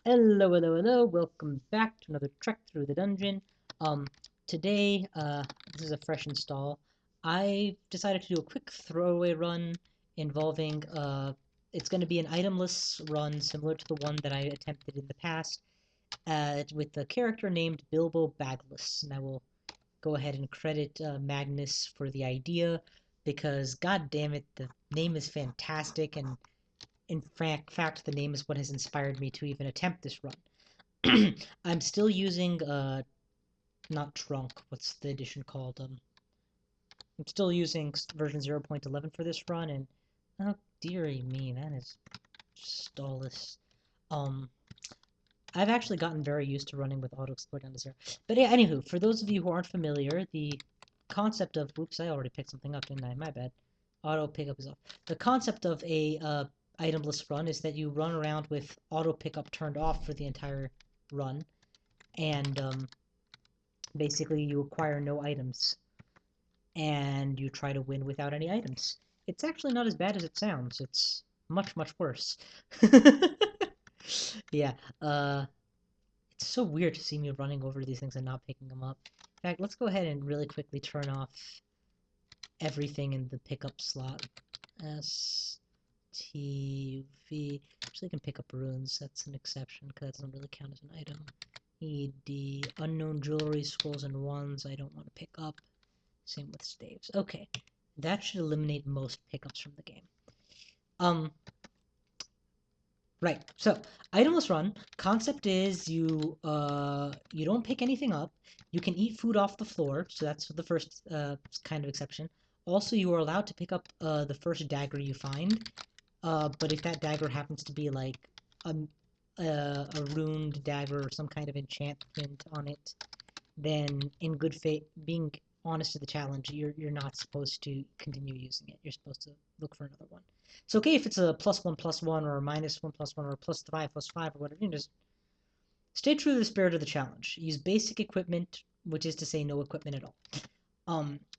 Hello, hello, hello. Welcome back to another trek through the dungeon. Um, Today, this is a fresh install. I decided to do a quick throwaway run involving, it's going to be an itemless run similar to the one that I attempted in the past, with the character named Bilbo Bagless. And I will go ahead and credit Magnus for the idea because, god damn it, the name is fantastic, and in fact, the name is what has inspired me to even attempt this run. I'm still using not trunk. What's the edition called? I'm still using version 0.11 for this run, and oh dearie me, that is stallless. Um, I've actually gotten very used to running with auto exploit down to zero. But yeah, anywho, for those of you who aren't familiar, the concept of whoops, I already picked something up, didn't I? My bad. Auto pickup is off. The concept of a itemless run is that you run around with auto pickup turned off for the entire run, and basically you acquire no items and you try to win without any items. It's actually not as bad as it sounds. It's much, much worse. Yeah, it's so weird to see me running over these things and not picking them up. In fact, let's go ahead and really quickly turn off everything in the pickup slot. S T V. Actually, I can pick up runes. That's an exception because that doesn't really count as an item. ED. Unknown jewelry, scrolls, and wands. I don't want to pick up. Same with staves. Okay, that should eliminate most pickups from the game. Um, right. So, itemless run. Concept is you don't pick anything up. You can eat food off the floor, so that's the first kind of exception. Also, you are allowed to pick up the first dagger you find. But if that dagger happens to be like a a runed dagger or some kind of enchantment on it, then in good faith, being honest to the challenge, you're not supposed to continue using it. You're supposed to look for another one. It's okay if it's a +1/+1 or a -1/+1 or a +5/+5 or whatever. You just stay true to the spirit of the challenge. Use basic equipment, which is to say no equipment at all.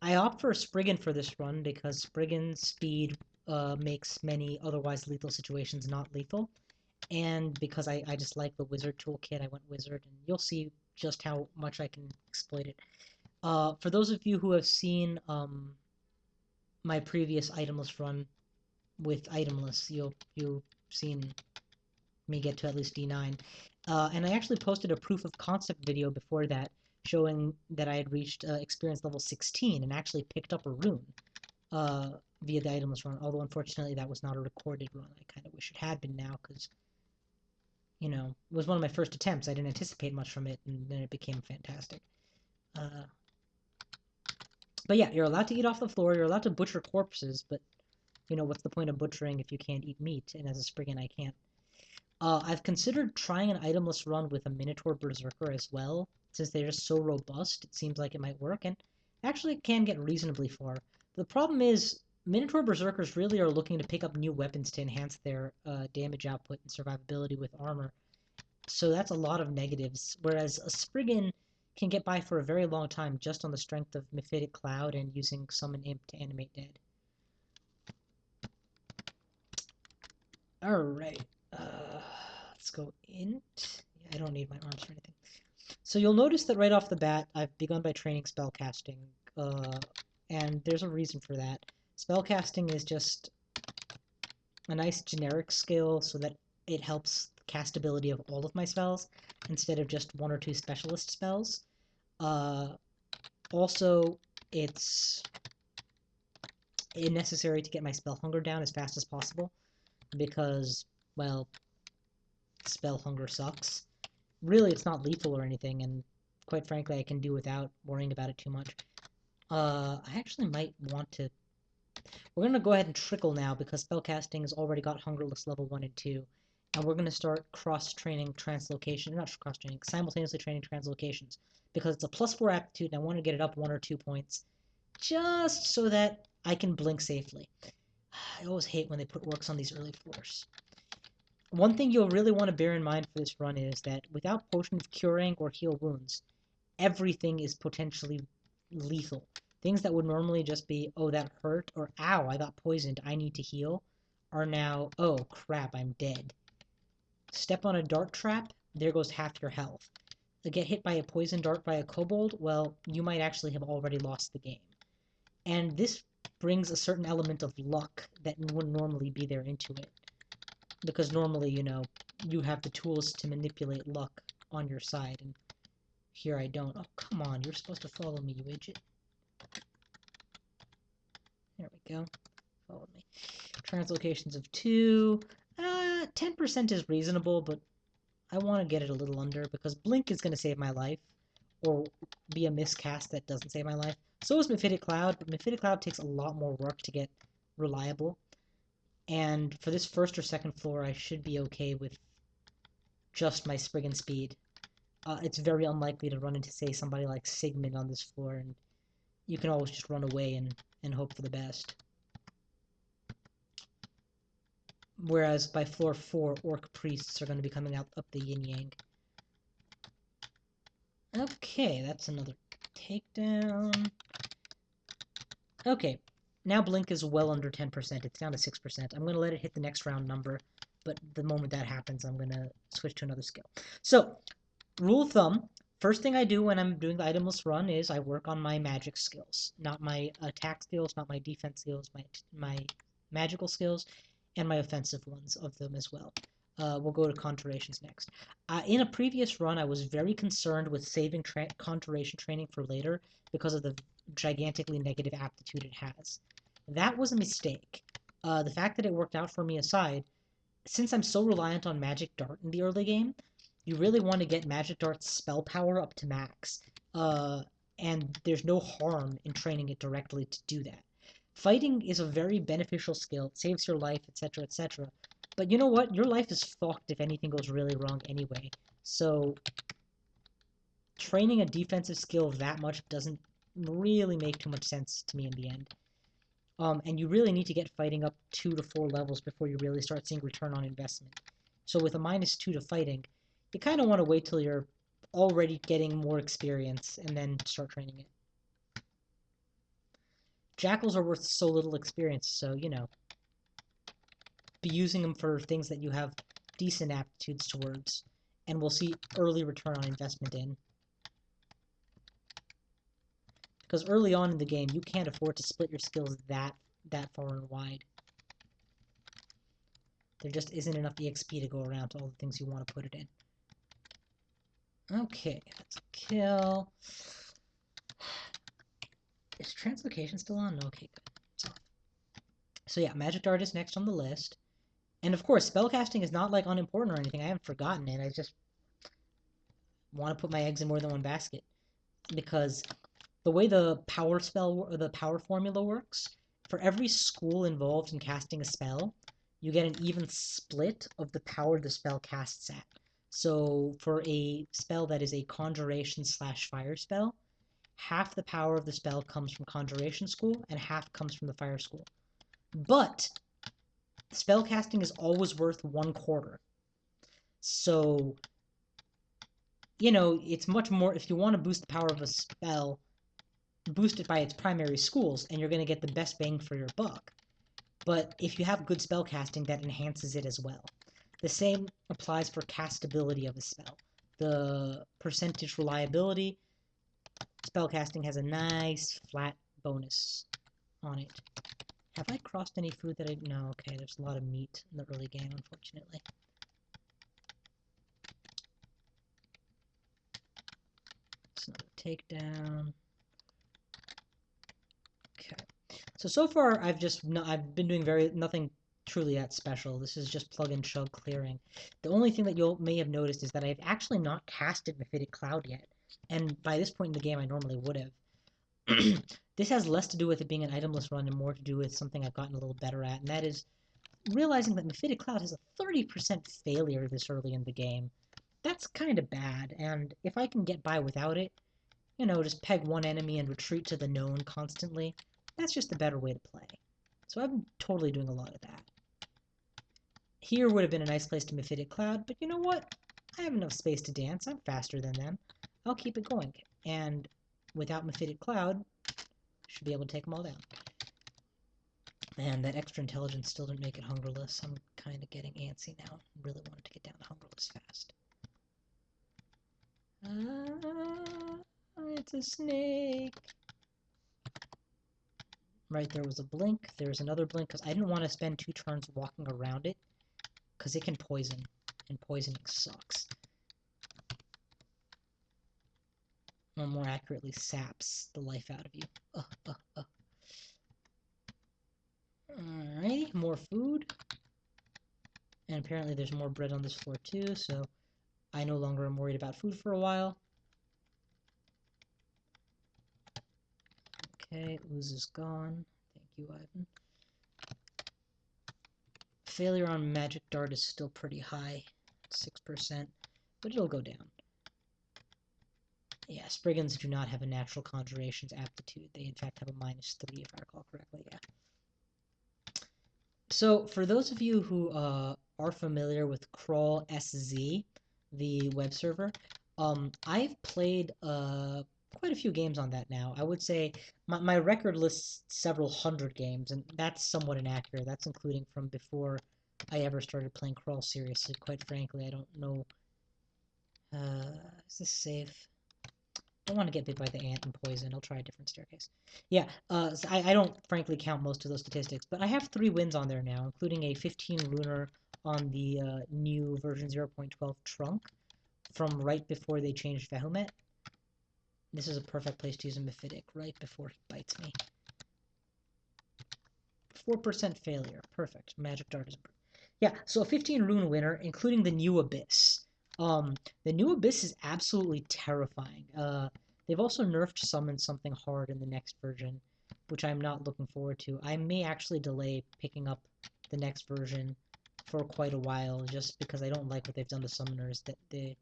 I opt for a Spriggan for this run because Spriggan's speed makes many otherwise lethal situations not lethal, and because I just like the wizard toolkit, I went wizard, and you'll see just how much I can exploit it. For those of you who have seen my previous itemless run with itemless, you've seen me get to at least D9. And I actually posted a proof of concept video before that showing that I had reached experience level 16 and actually picked up a rune uh, via the itemless run, although unfortunately that was not a recorded run. I kind of wish it had been now because, it was one of my first attempts. I didn't anticipate much from it, and then it became fantastic. Uh, but yeah, you're allowed to eat off the floor, you're allowed to butcher corpses, but, what's the point of butchering if you can't eat meat? And as a Spriggan, I can't. I've considered trying an itemless run with a Minotaur Berserker as well, since they're just so robust, it seems like it might work, and actually it can get reasonably far. The problem is, Minotaur Berserkers really are looking to pick up new weapons to enhance their damage output and survivability with armor, so that's a lot of negatives, whereas a Spriggan can get by for a very long time just on the strength of Mephitic Cloud and using Summon Imp to animate dead. Alright, let's go int. Yeah, I don't need my arms for anything. So you'll notice that right off the bat, I've begun by training spellcasting, and there's a reason for that. Spellcasting is just a nice generic skill so that it helps castability of all of my spells instead of just one or two specialist spells. Uh, Also, it's necessary to get my spell hunger down as fast as possible because, well, spell hunger sucks. Really, it's not lethal or anything, and quite frankly, I can do without worrying about it too much. I actually might want to... We're going to go ahead and trickle now because spellcasting has already got Hungerless level 1 and 2, and we're going to start cross-training translocation, not cross-training, simultaneously training translocations, because it's a +4 aptitude and I want to get it up 1 or 2 points, just so that I can blink safely. I always hate when they put orcs on these early floors. One thing you'll really want to bear in mind for this run is that without Potion of Curing or Heal Wounds, everything is potentially lethal. Things that would normally just be, oh, that hurt, or ow, I got poisoned, I need to heal, are now, oh, crap, I'm dead. Step on a dart trap, there goes half your health. Get hit by a poison dart by a kobold, well, you might actually have already lost the game. And this brings a certain element of luck that wouldn't normally be there into it. Because normally, you have the tools to manipulate luck on your side, and here I don't. Oh, come on, you're supposed to follow me, you idiot. There we go. Follow me. Translocations of 2. 10% is reasonable, but I want to get it a little under, because Blink is going to save my life, or be a miscast that doesn't save my life. So is Mephitic Cloud, but Mephitic Cloud takes a lot more work to get reliable. And for this first or second floor, I should be okay with just my Spriggan speed. It's very unlikely to run into, say, somebody like Sigmund on this floor, and you can always just run away and hope for the best. Whereas by floor 4, Orc Priests are going to be coming out up the yin-yang. Okay, that's another takedown. Okay, now Blink is well under 10%. It's down to 6%. I'm going to let it hit the next round number, but the moment that happens, I'm going to switch to another skill. So, rule of thumb, first thing I do when I'm doing the itemless run is I work on my magic skills. Not my attack skills, not my defense skills, my magical skills, and my offensive ones of them as well. We'll go to conjurations next. In a previous run, I was very concerned with saving conjuration training for later because of the gigantically negative aptitude it has. That was a mistake. The fact that it worked out for me aside, since I'm so reliant on Magic Dart in the early game, you really want to get Magic Dart's spell power up to max. And there's no harm in training it directly to do that. Fighting is a very beneficial skill. It saves your life, etc., etc. But you know what? Your life is fucked if anything goes really wrong anyway. So, training a defensive skill that much doesn't really make too much sense to me in the end. And you really need to get fighting up 2 to 4 levels before you really start seeing return on investment. So with a -2 to fighting, you kind of want to wait till you're already getting more experience and then start training it. Jackals are worth so little experience, so, be using them for things that you have decent aptitudes towards, and we'll see early return on investment in. Because early on in the game, you can't afford to split your skills that far and wide. There just isn't enough EXP to go around to all the things you want to put it in. Okay, that's a kill. Is translocation still on? Okay, good. It's off. So yeah, Magic Dart is next on the list. And of course, spellcasting is not like unimportant or anything. I haven't forgotten it. I just want to put my eggs in more than one basket. Because the way the power formula works, for every school involved in casting a spell, you get an even split of the power the spell casts at. So for a spell that is a conjuration/fire spell, half the power of the spell comes from conjuration school and half comes from the fire school. But spellcasting is always worth 1/4. So, it's much more, if you want to boost the power of a spell, boost it by its primary schools, and you're going to get the best bang for your buck. But if you have good spellcasting, that enhances it as well. The same applies for castability of a spell. The percentage reliability, spellcasting has a nice flat bonus on it. Have I crossed any food that I... No, okay, there's a lot of meat in the early game, unfortunately. It's another takedown. Okay. So far, I've been doing nothing truly that special. This is just plug and chug clearing. The only thing that you may have noticed is that I've actually not casted Mephitic Cloud yet. And by this point in the game, I normally would have. This has less to do with it being an itemless run and more to do with something I've gotten a little better at, and that is realizing that Mephitic Cloud has a 30% failure this early in the game. That's kind of bad, and if I can get by without it, just peg one enemy and retreat to the known constantly, that's just a better way to play. So I'm totally doing a lot of that. Here would have been a nice place to Mephitic Cloud, but you know what? I have enough space to dance. I'm faster than them. I'll keep it going. And without Mephitic Cloud, should be able to take them all down. Man, that extra intelligence still didn't make it hungerless. I'm kind of getting antsy now. Really wanted to get down to hungerless. was fast. It's a snake. Right, there was a blink. There's another blink because I didn't want to spend 2 turns walking around it because it can poison, and poisoning sucks. Or more accurately, saps the life out of you. Alrighty, more food. And apparently there's more bread on this floor too, so I no longer am worried about food for a while. Okay, ooze is gone. Thank you, Ivan. Failure on magic dart is still pretty high, 6%, but it'll go down. Yeah, Spriggans do not have a natural conjurations aptitude. They in fact have a -3 if I recall correctly, yeah. So for those of you who are familiar with Crawl SZ, the web server, I've played quite a few games on that now. I would say my record lists several hundred games, and that's somewhat inaccurate. That's including from before I ever started playing Crawl seriously. Quite frankly, I don't know. Is this safe? Don't want to get bit by the ant and poison. I'll try a different staircase. Yeah, so I don't frankly count most of those statistics, but I have 3 wins on there now, including a 15 lunar on the new version 0.12 trunk from right before they changed Vehumet. This is a perfect place to use a Mephitic, right before he bites me. 4% failure. Perfect. Magic Dart is... Yeah, so a 15 rune winner, including the new Abyss. The new Abyss is absolutely terrifying. They've also nerfed summon something hard in the next version, which I'm not looking forward to. I may actually delay picking up the next version for quite a while, just because I don't like what they've done to summoners, that the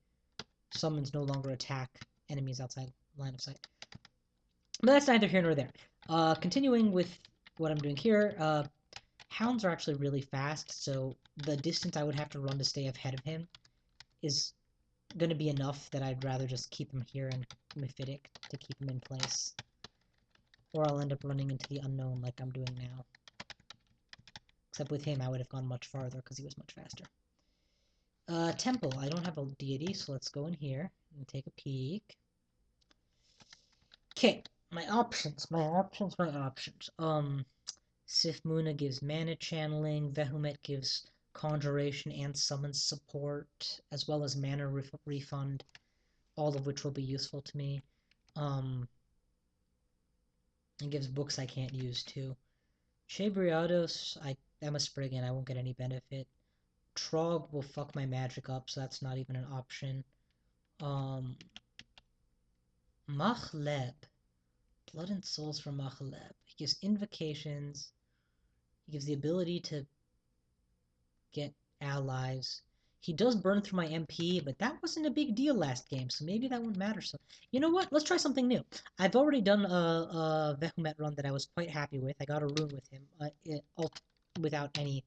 summons no longer attack enemies outside line of sight. But that's neither here nor there. Continuing with what I'm doing here, hounds are actually really fast, so the distance I would have to run to stay ahead of him is going to be enough that I'd rather just keep him here and Mephitic to keep him in place. Or I'll end up running into the unknown like I'm doing now. Except with him I would have gone much farther because he was much faster. Temple. I don't have a deity, so let's go in here and take a peek. Okay, my options. Sif Muna gives mana channeling, Vehumet gives conjuration and summon support, as well as mana refund, all of which will be useful to me. It gives books I can't use too. Chebriados, I'm a Spriggan, I won't get any benefit. Trog will fuck my magic up, so that's not even an option. Machleb. Blood and Souls for Machleb. He gives invocations. He gives the ability to get allies. He does burn through my MP, but that wasn't a big deal last game, so maybe that won't matter. So, you know what? Let's try something new. I've already done a Vehumet run that I was quite happy with. I got a rune with him without any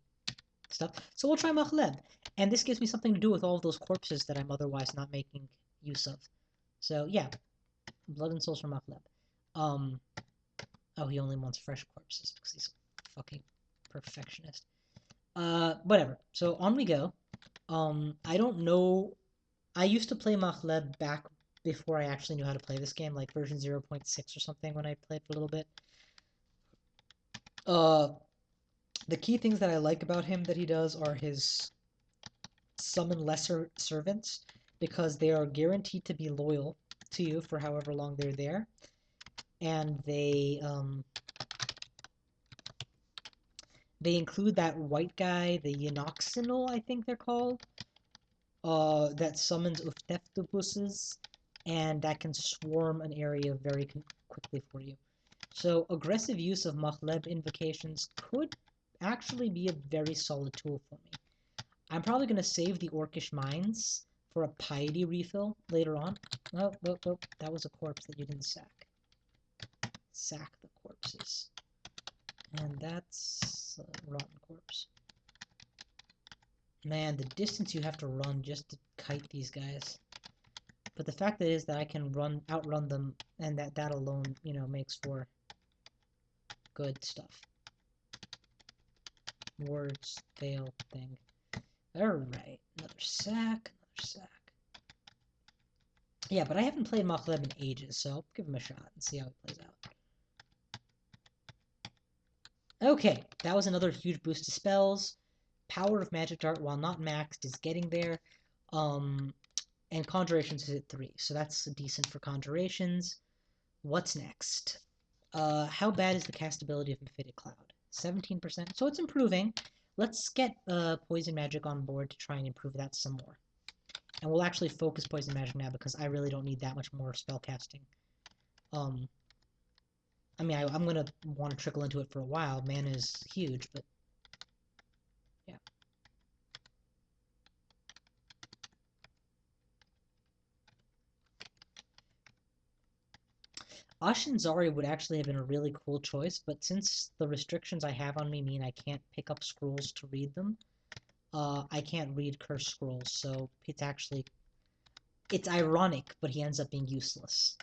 stuff. So we'll try Machleb. And this gives me something to do with all of those corpses that I'm otherwise not making use of. So, yeah. Blood and Souls for Machleb. Oh, he only wants fresh corpses because he's a fucking perfectionist. Whatever. So on we go. I don't know. I used to play Machleb back before I actually knew how to play this game, like version 0.6 or something when I played for a little bit. The key things that I like about him that he does are his summon lesser servants, because they are guaranteed to be loyal to you for however long they're there. And they include that white guy, the Yanoxinal, I think they're called, that summons Ufteftubuses, and that can swarm an area very quickly for you. So aggressive use of Machleb invocations could actually be a very solid tool for me. I'm probably going to save the Orcish Mines for a piety refill later on. Oh, that was a corpse that you didn't sack. Sack the corpses. And that's a rotten corpse. Man, the distance you have to run just to kite these guys. But the fact is that I can outrun them, and that alone, you know, makes for good stuff. Words fail thing. Alright, another sack, Sack. Yeah, but I haven't played Machleb in ages, so I'll give him a shot and see how it plays out. Okay, that was another huge boost to spells. Power of Magic Dart, while not maxed, is getting there. And Conjurations is at 3, so that's decent for Conjurations. What's next? How bad is the castability of Mephitic Cloud? 17%, so it's improving. Let's get Poison Magic on board to try and improve that some more. And we'll actually focus Poison Magic now because I really don't need that much more spell casting. I mean, I'm going to want to trickle into it for a while. Mana is huge, but yeah. Ash and Zari would actually have been a really cool choice, but since the restrictions I have on me mean I can't pick up scrolls to read them, I can't read cursed scrolls, so it's ironic, but he ends up being useless.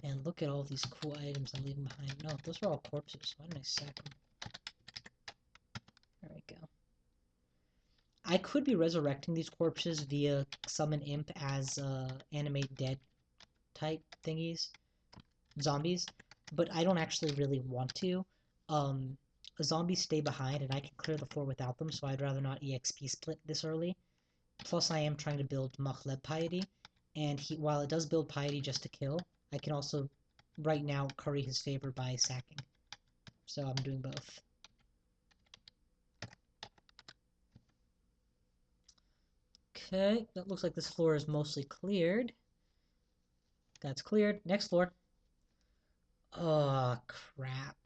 And look at all these cool items I'm leaving behind. No, those are all corpses. Why didn't I sack them? There we go. I could be resurrecting these corpses via summon imp as animate dead type thingies, zombies, but I don't actually really want to. Zombies stay behind and I can clear the floor without them, so I'd rather not EXP split this early. Plus I am trying to build Machleb Piety, and while it does build Piety just to kill, I can also right now curry his favor by sacking. So I'm doing both. Okay, that looks like this floor is mostly cleared. That's cleared. Next floor. Oh, crap.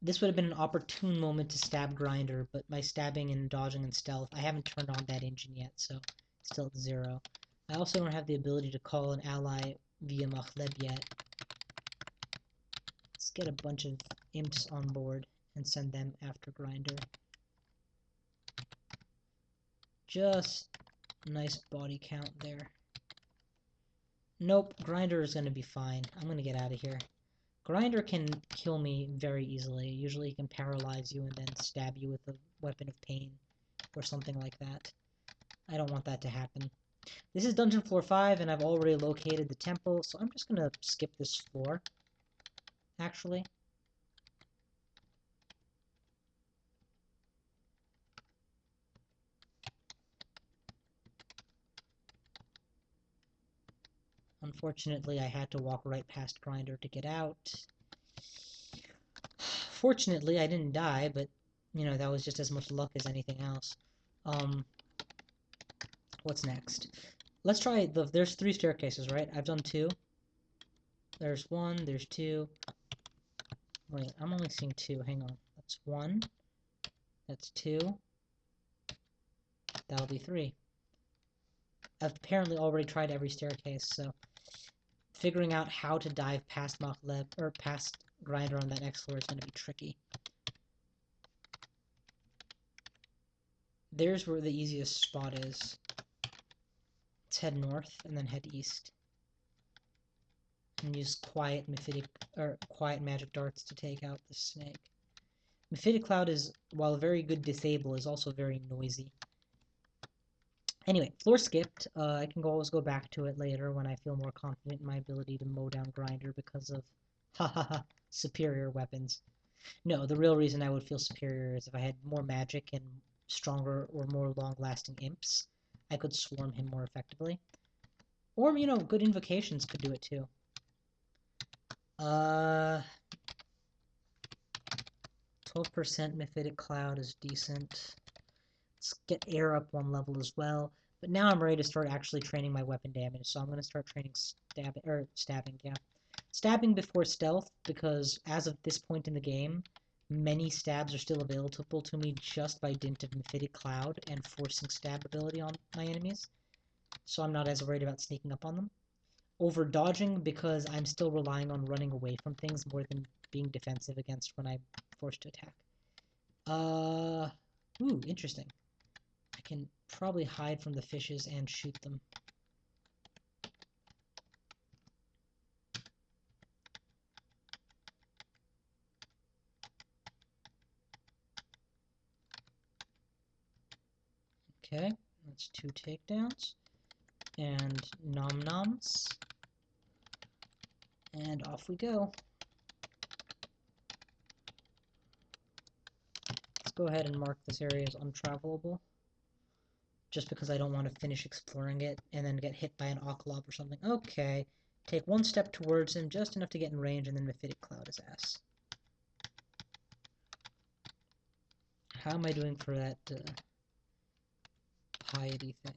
This would have been an opportune moment to stab Grinder, but my stabbing and dodging and stealth, I haven't turned on that engine yet, so it's still at 0. I also don't have the ability to call an ally via Machleb yet. Let's get a bunch of imps on board and send them after Grinder. Just nice body count there. Nope, Grinder is going to be fine. I'm going to get out of here. Grinder can kill me very easily. Usually he can paralyze you and then stab you with a weapon of pain or something like that. I don't want that to happen. This is Dungeon Floor 5 and I've already located the temple, so I'm just going to skip this floor, actually. Unfortunately, I had to walk right past Grinder to get out. Fortunately, I didn't die, but, you know, that was just as much luck as anything else. What's next? Let's try there's 3 staircases, right? I've done 2. There's 1, there's 2. Wait, I'm only seeing 2. Hang on. That's 1. That's 2. That'll be 3. I've apparently already tried every staircase, so figuring out how to dive past Machleb or past Grinder on that next floor is going to be tricky. There's where the easiest spot is. Let's head north and then head east. And use quiet magic darts to take out the snake. Mephitic Cloud is, while a very good disable, is also very noisy. Anyway, floor skipped. I can always go back to it later when I feel more confident in my ability to mow down Grinder because of superior weapons. No, the real reason I would feel superior is if I had more magic and stronger or more long-lasting imps, I could swarm him more effectively. Or, you know, good invocations could do it too. 12% Mephitic Cloud is decent. Let's get air up 1 level as well. But now I'm ready to start actually training my weapon damage, so I'm going to start training stabbing, yeah. Stabbing before stealth, because as of this point in the game, many stabs are still available to me just by dint of Mephitic Cloud and forcing stab ability on my enemies. So I'm not as worried about sneaking up on them. Over dodging, because I'm still relying on running away from things more than being defensive against when I'm forced to attack. Ooh, interesting. I can probably hide from the fishes and shoot them. Okay, that's 2 takedowns. And nom noms. And off we go. Let's go ahead and mark this area as untravelable. Just because I don't want to finish exploring it and then get hit by an Occolob or something. Okay. Take 1 step towards him, just enough to get in range, and then Mephitic Cloud his ass. How am I doing for that piety thing?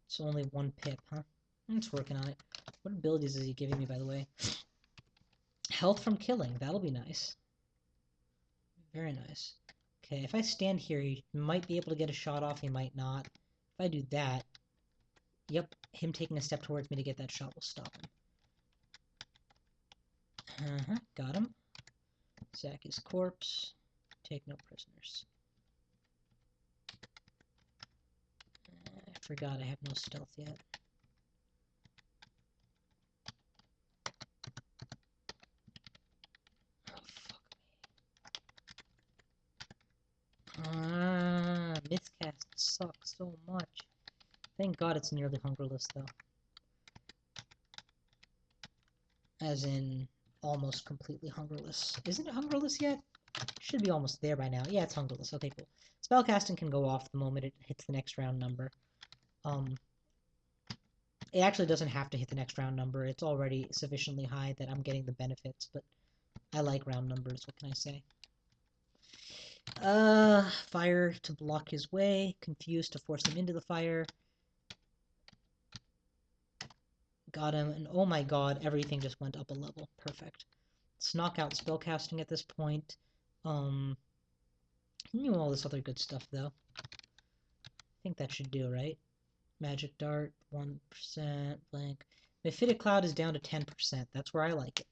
It's only 1 pip, huh? It's working on it. What abilities is he giving me, by the way? Health from killing. That'll be nice. Very nice. Okay, if I stand here, he might be able to get a shot off, he might not. If I do that, yep, him taking a step towards me to get that shot will stop him. Got him. Sack his corpse. Take no prisoners. I forgot I have no stealth yet. Oh, fuck me. Miscast sucks so much. Thank God it's nearly hungerless, though. As in, almost completely hungerless. Isn't it hungerless yet? Should be almost there by now. Yeah, it's hungerless. Okay, cool. Spellcasting can go off the moment it hits the next round number. It actually doesn't have to hit the next round number. It's already sufficiently high that I'm getting the benefits, but I like round numbers. What can I say? Fire to block his way. Confuse to force him into the fire. Got him, and oh my god, everything just went up a level. Perfect. Let's knock out spellcasting at this point. All this other good stuff, though. I think that should do, right? Magic Dart, 1%, blank. Mephitic Cloud is down to 10%. That's where I like it.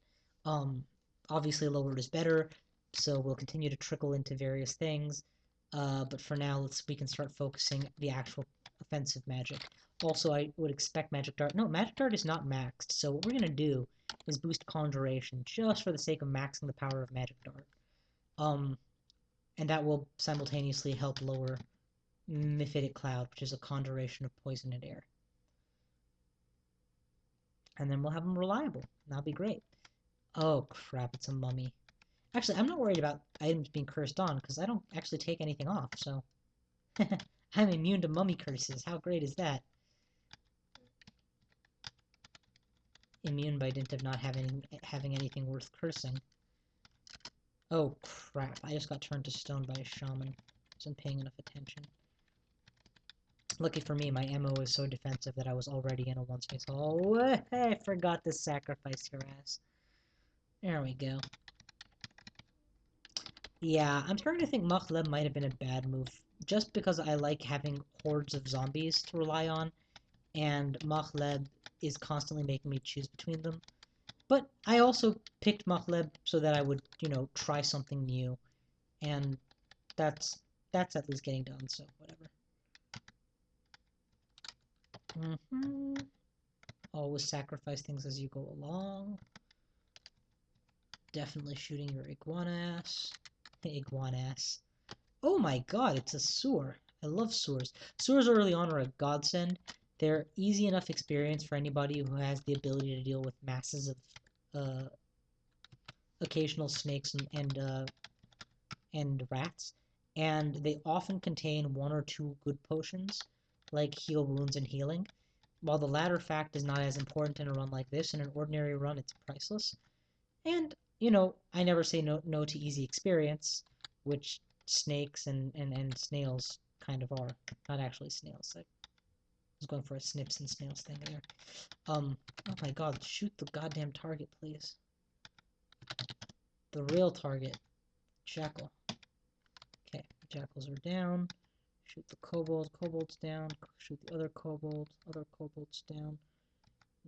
Obviously lowered is better, so we'll continue to trickle into various things. But for now, we can start focusing the actual offensive magic. Also, I would expect Magic Dart. No, Magic Dart is not maxed, so what we're going to do is boost Conjuration, just for the sake of maxing the power of Magic Dart. And that will simultaneously help lower Mephitic Cloud, which is a conjuration of poison and air. And then we'll have them reliable. That'll be great. Oh crap, it's a mummy. Actually, I'm not worried about items being cursed on, because I don't actually take anything off, so... I'm immune to mummy curses. How great is that? Immune by dint of not having anything worth cursing. Oh crap, I just got turned to stone by a shaman. Wasn't paying enough attention. Lucky for me, my MO is so defensive that I was already in a one-space hole. Oh, I forgot to sacrifice your ass. There we go. Yeah, I'm starting to think Makhleb might have been a bad move, just because I like having hordes of zombies to rely on, and Makhleb is constantly making me choose between them. But I also picked Makhleb so that I would, try something new, and that's at least getting done, so whatever. Always sacrifice things as you go along. Definitely shooting your iguanas. Iguanas. Oh my god, it's a sewer. I love sewers. Sewers early on are a godsend. They're easy enough experience for anybody who has the ability to deal with masses of occasional snakes and rats. And they often contain 1 or 2 good potions, like heal wounds and healing. While the latter fact is not as important in a run like this, in an ordinary run it's priceless. And, I never say no to easy experience, which snakes and snails kind of are. Not actually snails. I was going for a snips and snails thing there. Oh my god, shoot the goddamn target, please. The real target. Jackal. Okay, jackals are down. Shoot the kobold. Kobold's down. Shoot the other kobold. Other kobold's down.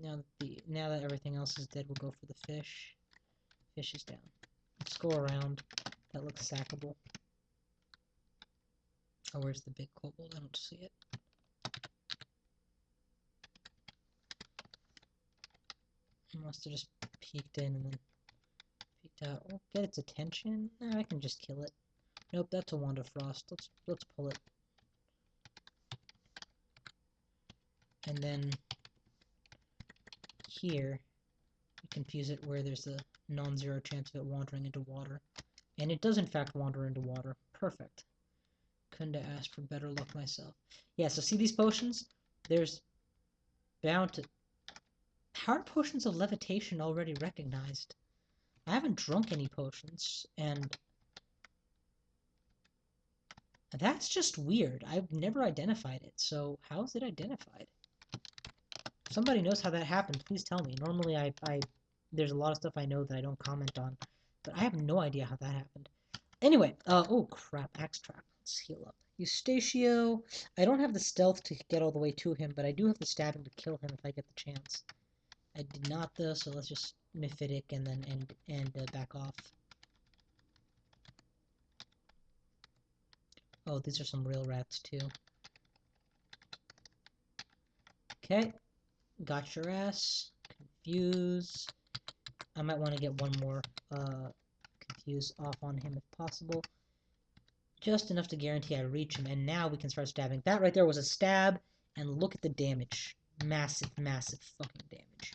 Now that everything else is dead, we'll go for the fish. Fish is down. Let's go around. That looks sackable. Oh, where's the big kobold? I don't see it. He must have just peeked in and then peeked out. Oh, get its attention? I can just kill it. Nope, that's a Wand of Frost. Let's pull it. And then here, you confuse it where there's a non-zero chance of it wandering into water. And it does in fact wander into water. Perfect. Couldn't have asked for better luck myself. Yeah, so see these potions? There's bound to... How are potions of levitation already recognized? I haven't drunk any potions, and that's just weird. I've never identified it, so how is it identified? If somebody knows how that happened, please tell me. Normally there's a lot of stuff I know that I don't comment on, but I have no idea how that happened. Anyway, oh crap, axe trap. Let's heal up. Eustatio. I don't have the stealth to get all the way to him, but I do have the stabbing to kill him if I get the chance. I did not though, so let's just Mephitic and then back off. Oh, these are some real rats too. Okay, got your ass. Confuse. I might want to get one more confuse off on him if possible. Just enough to guarantee I reach him, and now we can start stabbing. That right there was a stab, and look at the damage. Massive, massive fucking damage.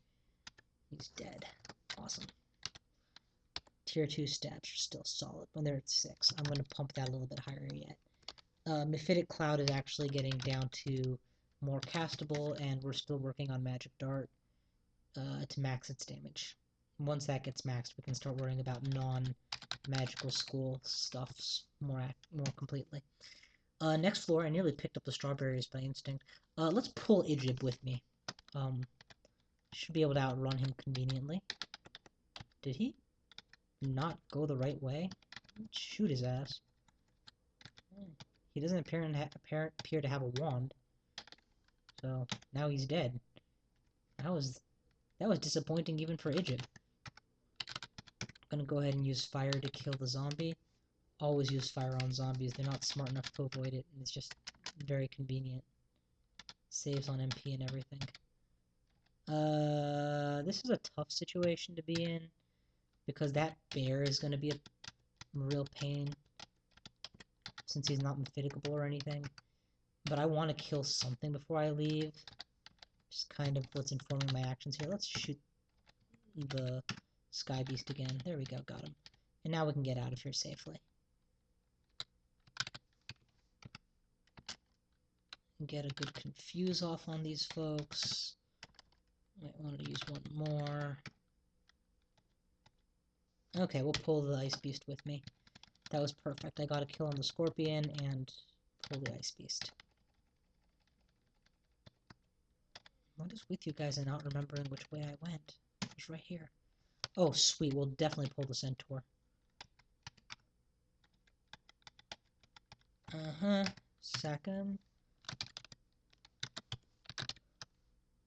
He's dead. Awesome. Tier 2 stats are still solid when they're at 6. I'm going to pump that a little bit higher yet. Mephitic Cloud is actually getting down to more castable, and we're still working on Magic Dart to max its damage. Once that gets maxed, we can start worrying about non-magical school stuffs more completely. Next floor, I nearly picked up the strawberries by instinct. Let's pull Ijib with me. Should be able to outrun him conveniently. Did he not go the right way? Shoot his ass. He doesn't appear to have a wand. So now he's dead. That was disappointing even for Ijib. I'm gonna go ahead and use fire to kill the zombie. Always use fire on zombies. They're not smart enough to avoid it, and it's just very convenient. Saves on MP and everything. This is a tough situation to be in because that bear is gonna be a real pain since he's not Mephiticable or anything. But I want to kill something before I leave. Just kind of what's informing my actions here. Let's shoot the Sky Beast again. There we go, got him. And now we can get out of here safely. Get a good confuse off on these folks. Might want to use one more. Okay, we'll pull the Ice Beast with me. That was perfect. I got a kill on the Scorpion and pull the Ice Beast. What is with you guys and not remembering which way I went? It was right here. Oh, sweet. We'll definitely pull the Centaur. Sack him.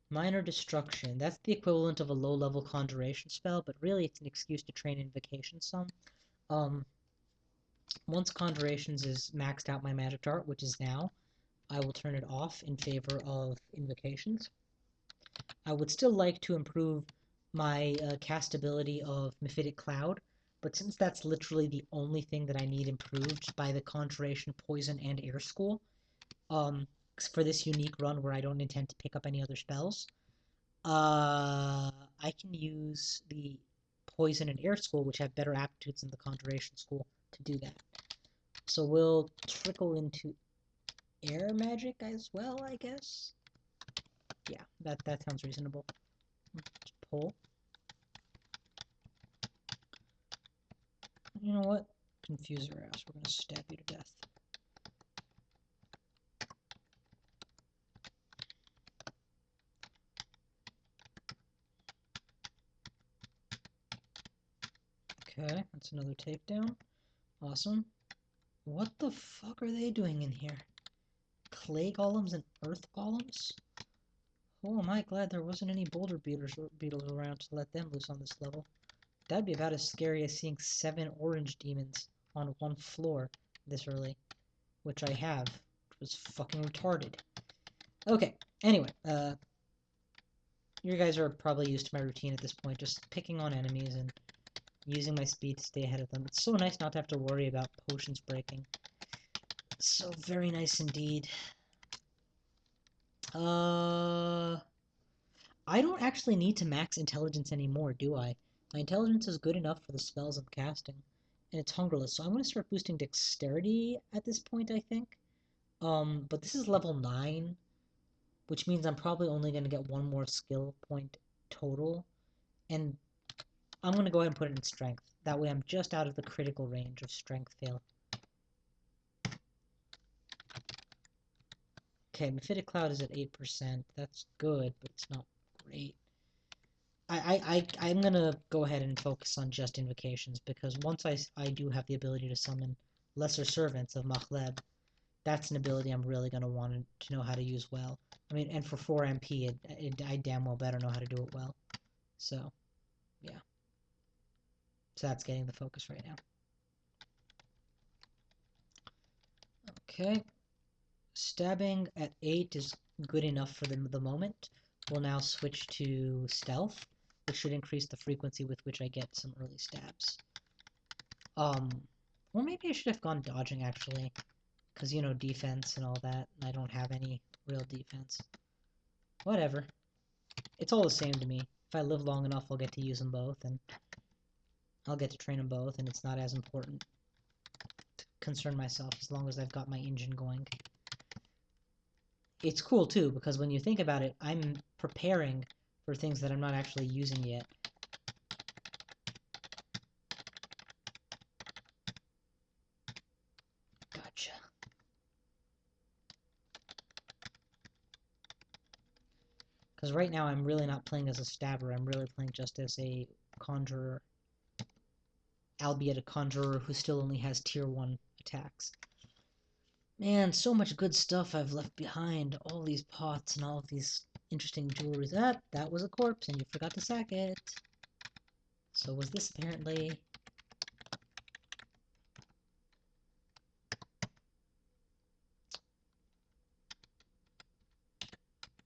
Minor Destruction. That's the equivalent of a low-level Conjuration spell, but really it's an excuse to train Invocation some. Once Conjurations is maxed out my Magic Dart, which is now, I will turn it off in favor of Invocations. I would still like to improve my castability of Mephitic Cloud, but since that's literally the only thing that I need improved by the Conjuration, Poison, and Air School, for this unique run where I don't intend to pick up any other spells, I can use the Poison and Air School, which have better aptitudes than the Conjuration School, to do that. So we'll trickle into Air Magic as well, I guess? Yeah, that sounds reasonable. Just pull. You know what? Confuse your ass. We're gonna stab you to death. Okay, that's another takedown. Awesome. What the fuck are they doing in here? Clay golems and earth golems? Oh, am I glad there wasn't any boulder beetles around to let them loose on this level. That'd be about as scary as seeing 7 orange demons on one floor this early. Which I have. Which was fucking retarded. Okay, anyway, you guys are probably used to my routine at this point, just picking on enemies and using my speed to stay ahead of them. It's so nice not to have to worry about potions breaking. So very nice indeed. Uh, I don't actually need to max intelligence anymore, do I? My intelligence is good enough for the spells I'm casting, and it's hungerless, so I'm going to start boosting dexterity at this point, I think. But this is level 9, which means I'm probably only going to get one more skill point total, and I'm going to go ahead and put it in strength. That way I'm just out of the critical range of strength fail. Okay, Mephitic Cloud is at 8%. That's good, but it's not great. I'm gonna go ahead and focus on just invocations, because once I do have the ability to summon Lesser Servants of Machleb, that's an ability I'm really gonna want to know how to use well. I mean, and for 4 MP, I damn well better know how to do it well. So, yeah. So that's getting the focus right now. Okay. Stabbing at 8 is good enough for the moment. We'll now switch to Stealth, which should increase the frequency with which I get some early stabs. Or maybe I should have gone dodging, actually. Because, you know, defense and all that, and I don't have any real defense. Whatever. It's all the same to me. If I live long enough, I'll get to use them both, and I'll get to train them both, and it's not as important to concern myself as long as I've got my engine going. It's cool, too, because when you think about it, I'm preparing for things that I'm not actually using yet. Gotcha. Because right now I'm really not playing as a stabber, I'm really playing just as a conjurer. Albeit a conjurer who still only has tier 1 attacks. Man, so much good stuff I've left behind. All these pots and all of these interesting jewelries. That was a corpse and you forgot to sack it. So was this apparently.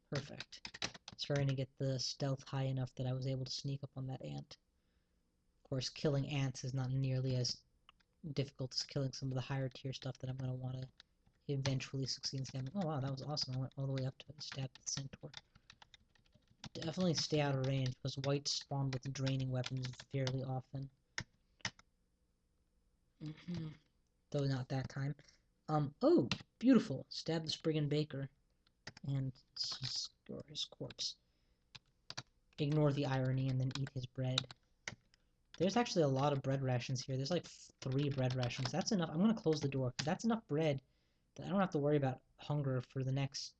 Perfect. Starting to get the stealth high enough that I was able to sneak up on that ant. Of course, killing ants is not nearly as difficult as killing some of the higher tier stuff that I'm going to want to eventually succeed in stabbing. Oh wow, that was awesome. I went all the way up to stab the centaur. Definitely stay out of range, because whites spawn with draining weapons fairly often. Though not that time. Oh, beautiful. Stab the Spriggan Baker and score his corpse. Ignore the irony and then eat his bread. There's actually a lot of bread rations here. There's like 3 bread rations. That's enough. I'm going to close the door, because that's enough bread that I don't have to worry about hunger for the next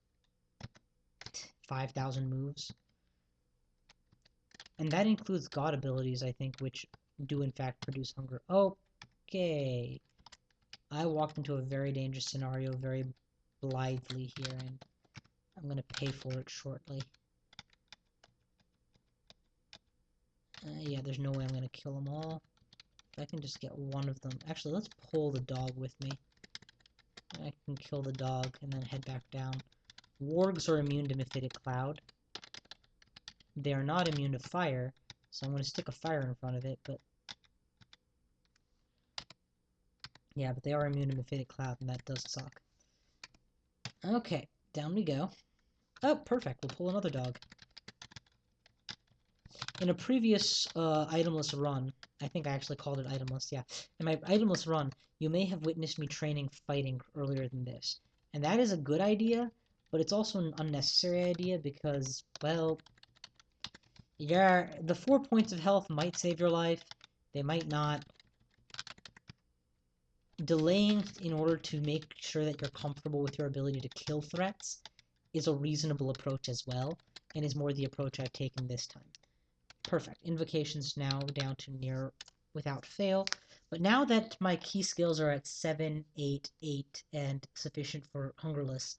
5,000 moves. And that includes god abilities, I think, which do in fact produce hunger. Okay. I walked into a very dangerous scenario very blithely here, and I'm going to pay for it shortly. Yeah, there's no way I'm going to kill them all. If I can just get one of them. Actually, let's pull the dog with me. I can kill the dog and then head back down. Wargs are immune to Mephitic Cloud. They are not immune to fire, so I'm going to stick a fire in front of it, but... Yeah, but they are immune to Mephitic Cloud, and that does suck. Okay, down we go. Oh, perfect. We'll pull another dog. In a previous itemless run, I think I actually called it itemless, yeah. In my itemless run, you may have witnessed me training fighting earlier than this. And that is a good idea, but it's also an unnecessary idea because, well, yeah, the 4 points of health might save your life. They might not. Delaying in order to make sure that you're comfortable with your ability to kill threats is a reasonable approach as well, and is more the approach I've taken this time. Perfect. Invocations now down to near without fail. But now that my key skills are at 7, 8, 8, and sufficient for Hungerless,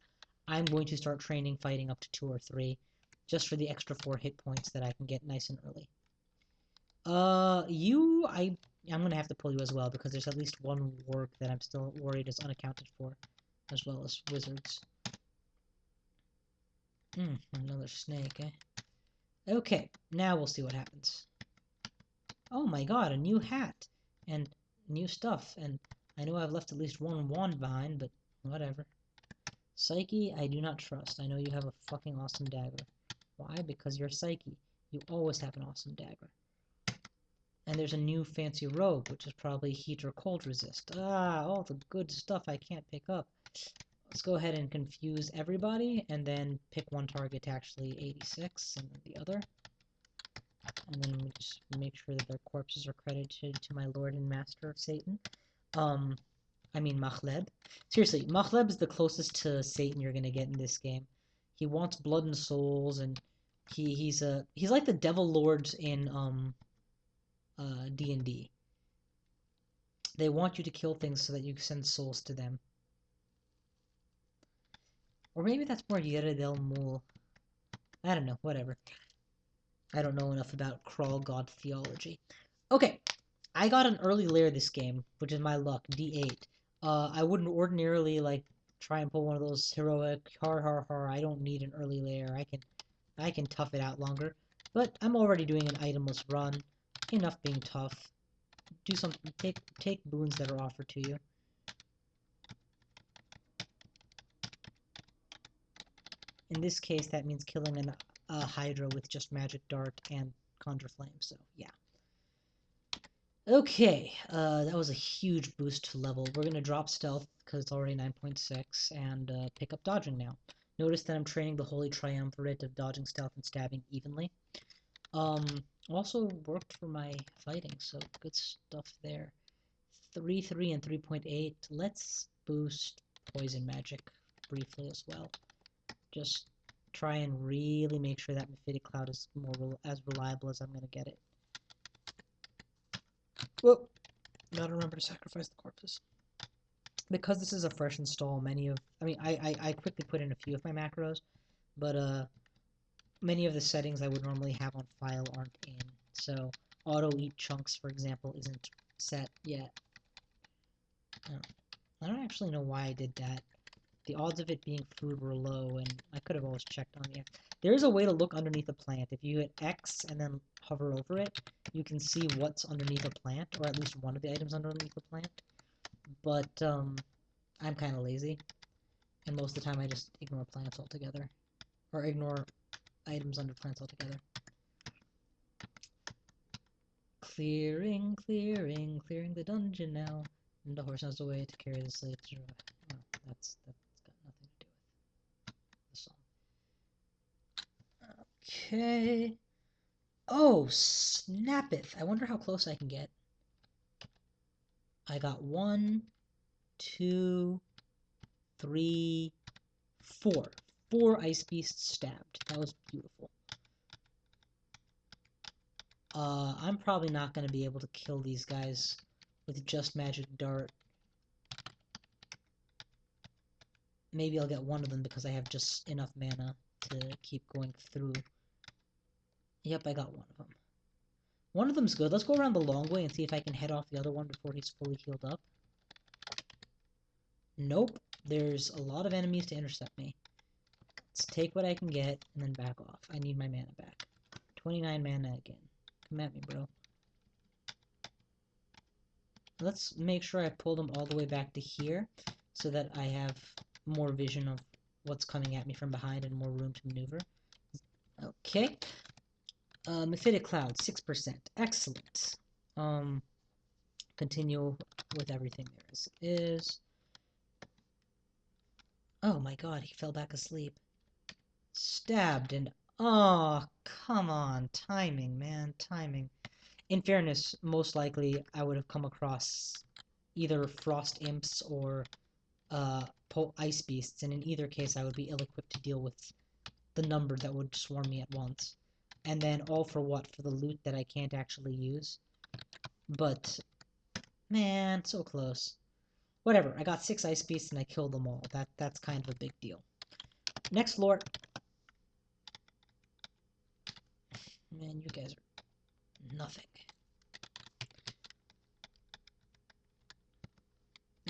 I'm going to start training fighting up to 2 or 3, just for the extra 4 hit points that I can get nice and early. I'm gonna have to pull you as well, because there's at least one warg that I'm still worried is unaccounted for, as well as wizards. Another snake, eh? Okay, now we'll see what happens. Oh my god, a new hat! And new stuff, and I know I've left at least one wand behind, but whatever. Psyche, I do not trust. I know you have a fucking awesome dagger. Why? Because you're Psyche. You always have an awesome dagger. And there's a new fancy robe, which is probably heat or cold resist. Ah, all the good stuff I can't pick up. Let's go ahead and confuse everybody, and then pick one target to actually 86, and then the other. And then we just make sure that their corpses are credited to my lord and master of Satan. I mean Machleb. Seriously, Machleb is the closest to Satan you're gonna get in this game. He wants blood and souls, and he's like the devil lords in D&D. They want you to kill things so that you send souls to them. Or maybe that's more Guerra del Mul. I don't know, whatever. I don't know enough about Crawl God theology. Okay, I got an early lair this game, which is my luck, D8. I wouldn't ordinarily like try and pull one of those heroic har, I don't need an early lair. I can tough it out longer. But I'm already doing an itemless run. Enough being tough. Do something, take boons that are offered to you. In this case, that means killing a Hydra with just Magic Dart and Conjure Flame, so yeah. Okay, that was a huge boost to level. We're going to drop Stealth, because it's already 9.6, and pick up Dodging now. Notice that I'm training the Holy Triumvirate of Dodging, Stealth, and Stabbing evenly. Also worked for my fighting, so good stuff there. 3.3 and 3.8. Let's boost Poison Magic briefly as well. Just try and really make sure that Mephitic Cloud is as reliable as I'm going to get it. Whoop! Gotta remember to sacrifice the corpses. Because this is a fresh install, I quickly put in a few of my macros, but many of the settings I would normally have on file aren't in. So auto eat chunks, for example, isn't set yet. I don't actually know why I did that. The odds of it being food were low, and I could have always checked on the... There is a way to look underneath a plant. If you hit X and then hover over it, you can see what's underneath a plant, or at least one of the items underneath the plant. But I'm kind of lazy, and most of the time I just ignore plants altogether, or ignore items under plants altogether. Clearing the dungeon now. And the horse has a way to carry the slave through. Oh, that's got nothing to do with the song. Okay. Oh, snappeth. I wonder how close I can get. I got 1, 2, 3, 4. 4 ice beasts stabbed. That was beautiful. I'm probably not going to be able to kill these guys with just Magic Dart. Maybe I'll get one of them because I have just enough mana to keep going through. Yep, I got one of them. One of them's good. Let's go around the long way and see if I can head off the other one before he's fully healed up. Nope. There's a lot of enemies to intercept me. Let's take what I can get and then back off. I need my mana back. 29 mana again. Come at me, bro. Let's make sure I pull them all the way back to here so that I have more vision of what's coming at me from behind and more room to maneuver. Okay. Mephitic Cloud, 6%. Excellent. Continue with everything there is. Oh my god, he fell back asleep. Stabbed and... Oh, come on. Timing, man. Timing. In fairness, most likely I would have come across either Frost Imps or Ice Beasts, and in either case I would be ill-equipped to deal with the number that would swarm me at once. And then all for what? For the loot that I can't actually use? But, man, so close. Whatever, I got 6 Ice Beasts and I killed them all. That's kind of a big deal. Next lore. Man, you guys are nothing.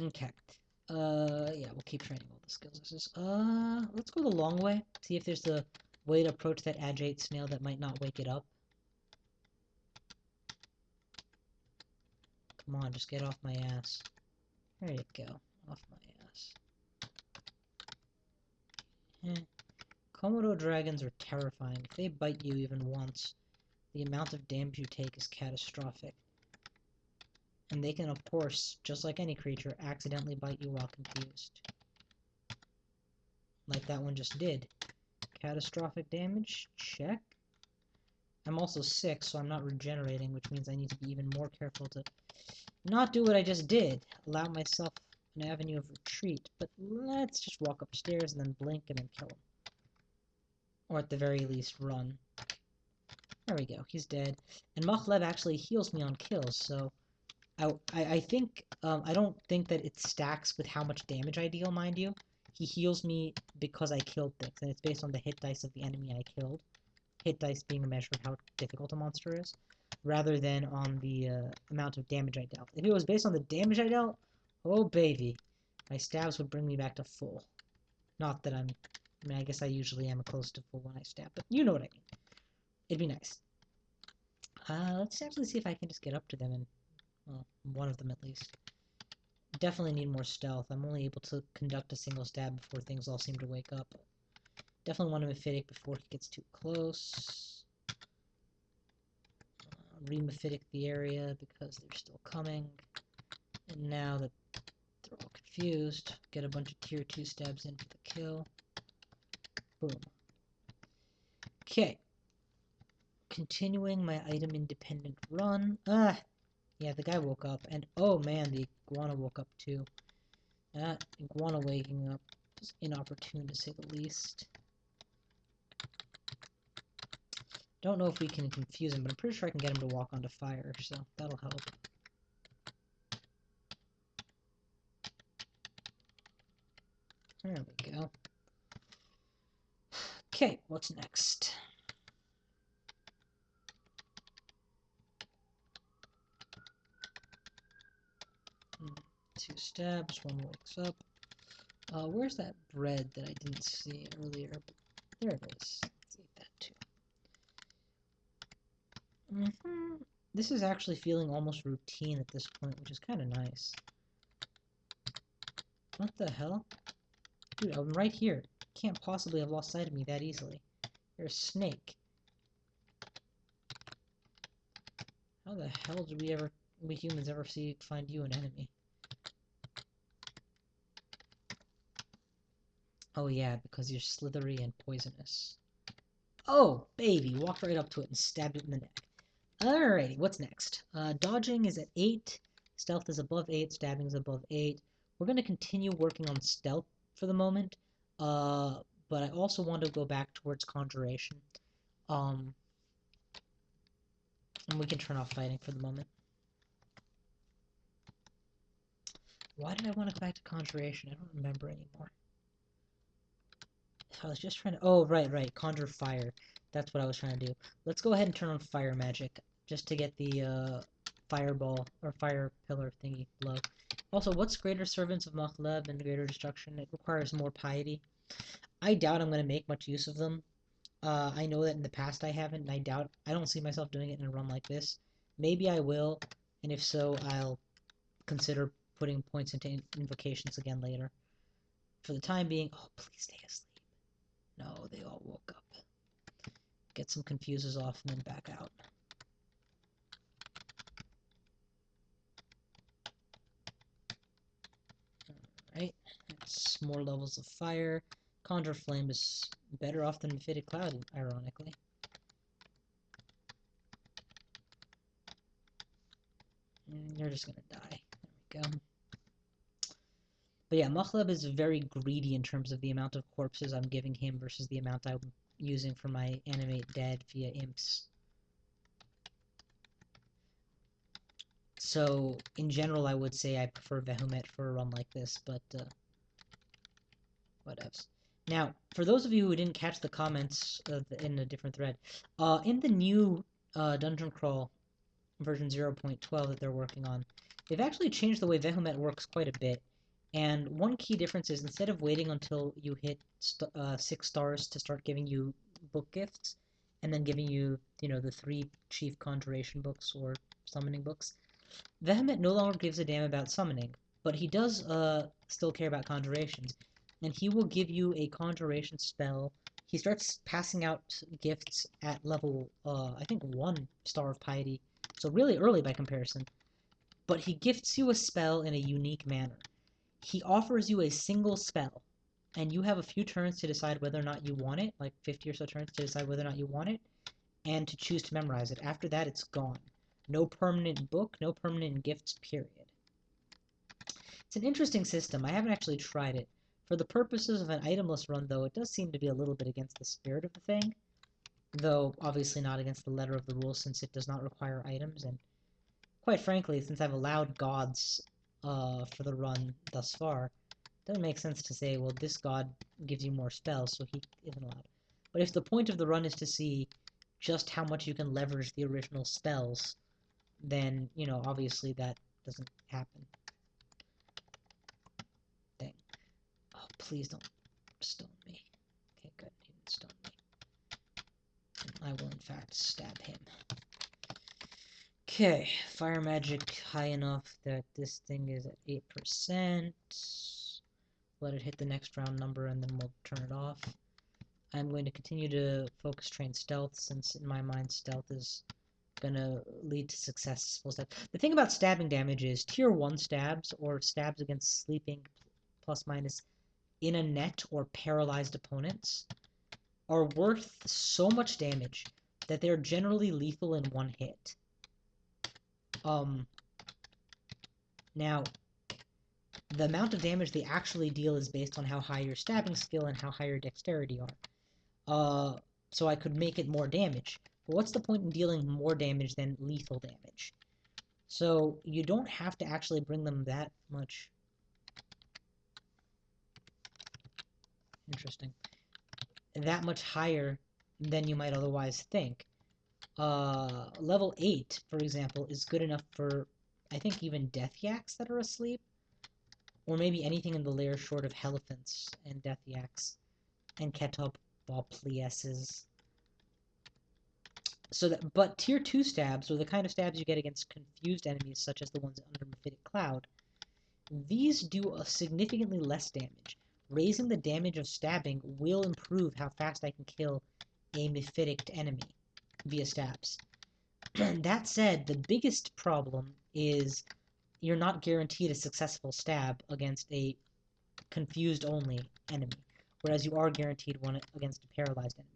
Okay. Yeah, we'll keep training all the skills. Let's go the long way. See if there's a way to approach that agate snail that might not wake it up. Come on, just get off my ass. There you go. Off my ass. Komodo dragons are terrifying. If they bite you even once, the amount of damage you take is catastrophic. And they can, of course, just like any creature, accidentally bite you while confused. Like that one just did. Catastrophic damage? Check. I'm also sick, so I'm not regenerating, which means I need to be even more careful to not do what I just did. Allow myself an avenue of retreat. But let's just walk upstairs and then blink and then kill him. Or at the very least, run. There we go. He's dead. And Makhleb actually heals me on kills, so I think, I don't think that it stacks with how much damage I deal, mind you. He heals me because I killed things, and it's based on the hit dice of the enemy I killed. Hit dice being a measure of how difficult a monster is, rather than on the amount of damage I dealt. If it was based on the damage I dealt, oh baby, my stabs would bring me back to full. Not that I mean, I guess I usually am close to full when I stab, but you know what I mean. It'd be nice. Let's actually see if I can just get up to them and, well, one of them at least. Definitely need more stealth. I'm only able to conduct a single stab before things all seem to wake up. Definitely want to Mephitic before he gets too close. Re-Mephitic the area because they're still coming. And now that they're all confused, get a bunch of tier 2 stabs in for the kill. Boom. Okay. Continuing my item independent run. Yeah, the guy woke up. And oh man, the iguana woke up too. That iguana waking up was inopportune to say the least. Don't know if we can confuse him, but I'm pretty sure I can get him to walk onto fire, so that'll help. There we go. Okay, what's next? Two stabs, one wakes up. Where's that bread that I didn't see earlier? There it is. Let's eat that too. This is actually feeling almost routine at this point, which is kind of nice. What the hell? Dude, I'm right here. Can't possibly have lost sight of me that easily. You're a snake. How the hell did we humans ever find you an enemy? Oh yeah, because you're slithery and poisonous. Oh, baby, walked right up to it and stabbed it in the neck. Alrighty, what's next? Dodging is at 8, stealth is above 8, stabbing is above 8. We're going to continue working on stealth for the moment, but I also want to go back towards conjuration. And we can turn off fighting for the moment. Why did I want to go back to conjuration? I don't remember anymore. I was just trying to... Oh, right. Conjure fire. That's what I was trying to do. Let's go ahead and turn on fire magic, just to get the fireball, or fire pillar thingy blow. Also, what's Greater Servants of Makhleb and Greater Destruction? It requires more piety. I doubt I'm going to make much use of them. I know that in the past I haven't, and I don't see myself doing it in a run like this. Maybe I will, and if so, I'll consider putting points into invocations again later. For the time being... Oh, please stay asleep. No, they all woke up. Get some confuses off and then back out. Alright, that's more levels of fire. Conjure Flame is better off than Mephitic Cloud, ironically. You're just gonna die. There we go. But yeah, Makhleb is very greedy in terms of the amount of corpses I'm giving him versus the amount I'm using for my animate dead via imps. So, in general, I would say I prefer Vehumet for a run like this, but, whatevs. Now, for those of you who didn't catch the comments in a different thread, in the new Dungeon Crawl version 0.12 that they're working on, they've actually changed the way Vehumet works quite a bit. And one key difference is instead of waiting until you hit 6 stars to start giving you book gifts, and then giving you, the 3 chief conjuration books or summoning books, Vehemet no longer gives a damn about summoning, but he does still care about conjurations. and he will give you a conjuration spell. He starts passing out gifts at level, I think 1 Star of Piety, so really early by comparison. But he gifts you a spell in a unique manner. He offers you a single spell, and you have a few turns to decide whether or not you want it, like 50 or so turns to decide whether or not you want it, and to choose to memorize it. After that, it's gone. No permanent book, no permanent gifts, period. It's an interesting system. I haven't actually tried it. For the purposes of an itemless run, though, it does seem to be a little bit against the spirit of the thing, though obviously not against the letter of the rules since it does not require items, and quite frankly, since I've allowed gods for the run thus far, it doesn't make sense to say, well, this god gives you more spells, so he isn't allowed. But if the point of the run is to see just how much you can leverage the original spells, then, you know, obviously that doesn't happen. Dang. Oh, please don't stone me. Okay, good. He didn't stone me. I will, in fact, stab him. Okay, fire magic high enough that this thing is at 8%. Let it hit the next round number and then we'll turn it off. I'm going to continue to focus train stealth since in my mind stealth is gonna lead to successful stab. The thing about stabbing damage is tier 1 stabs or stabs against sleeping plus minus in a net or paralyzed opponents are worth so much damage that they're generally lethal in one hit. Now, the amount of damage they actually deal is based on how high your stabbing skill and how high your dexterity are. So I could make it more damage. But what's the point in dealing more damage than lethal damage? So you don't have to actually bring them that much. Interesting. That much higher than you might otherwise think. Level 8, for example, is good enough for, I think, even death yaks that are asleep. Or maybe anything in the lair short of elephants and death yaks and Ketopopleses. So that, but tier 2 stabs, or the kind of stabs you get against confused enemies, such as the ones under Mephitic Cloud, these do a significantly less damage. Raising the damage of stabbing will improve how fast I can kill a Mephitic enemy via stabs. That said, the biggest problem is you're not guaranteed a successful stab against a confused-only enemy, whereas you are guaranteed one against a paralyzed enemy.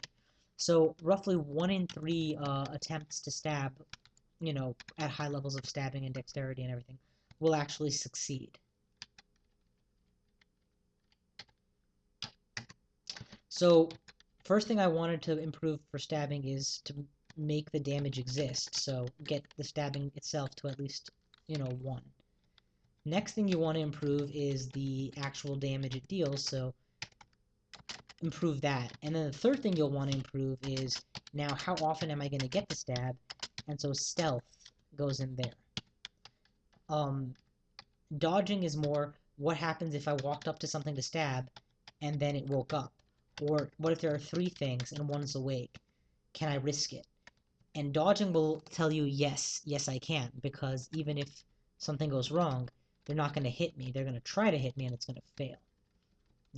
So roughly 1 in 3 attempts to stab, you know, at high levels of stabbing and dexterity and everything, will actually succeed. So first thing I wanted to improve for stabbing is to make the damage exist, so get the stabbing itself to at least, you know, 1. Next thing you want to improve is the actual damage it deals, so improve that. And then the third thing you'll want to improve is now how often am I going to get the stab, and so stealth goes in there. Dodging is more what happens if I walked up to something to stab and then it woke up, or what if there are 3 things and one's awake, can I risk it? And dodging will tell you yes I can, because even if something goes wrong, they're not going to hit me, they're going to try to hit me and it's going to fail.